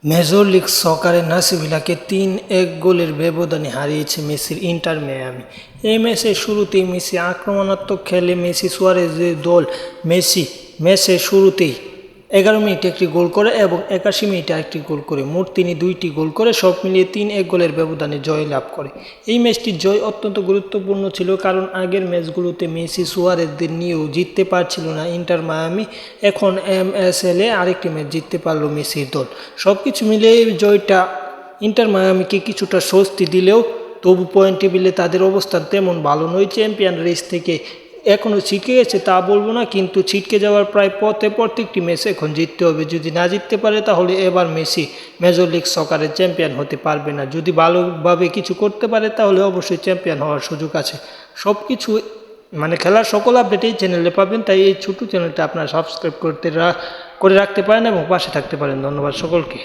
Major league সকারে নাসিভিলাকে ৩-১ গোলের ব্যবধানে হারিয়েছে মেসির ইন্টার মিয়ামি। এই ম্যাচের শুরুতেই মেসি আক্রমণাত্মক খেলে মেসি সুয়ারেজের দল ম্যাচের শুরুতেই ১১ মিনিটে একটি গোল করে এবং ৮১ মিনিটে আরেকটি গোল করে মোট তিনি ২টি গোল করে সব মিলিয়ে ৩-১ গোলের ব্যবধানে জয় লাভ করে। এই ম্যাচটির জয় অত্যন্ত গুরুত্বপূর্ণ ছিল, কারণ আগের ম্যাচগুলোতে মেসি সুয়ারেজদের নিয়েও জিততে পারছিল না ইন্টার মায়ামি। এখন MSL আরেকটি ম্যাচ জিততে পারলো মেসির দল। সব কিছু মিলিয়ে এই জয়টা ইন্টার মায়ামিকে কিছুটা স্বস্তি দিলেও তবু পয়েন্ট টেবিলে তাদের অবস্থান তেমন ভালো নয়। চ্যাম্পিয়ন রেস থেকে এখনও ছিটকে গেছে তা বলবো না, কিন্তু ছিটকে যাওয়ার প্রায় পথে প্রত্যেকটি ম্যাচ এখন জিততে হবে। যদি না জিততে পারে তাহলে এবার মেসি মেজর লিগ সকারের চ্যাম্পিয়ন হতে পারবে না। যদি ভালোভাবে কিছু করতে পারে তাহলে অবশ্যই চ্যাম্পিয়ন হওয়ার সুযোগ আছে। সব কিছু খেলার সকল আপডেট এই চ্যানেলে পাবেন, তাই এই ছোটো চ্যানেলটা আপনারা সাবস্ক্রাইব করে রাখতে পারেন এবং পাশে থাকতে পারেন। ধন্যবাদ সকলকে।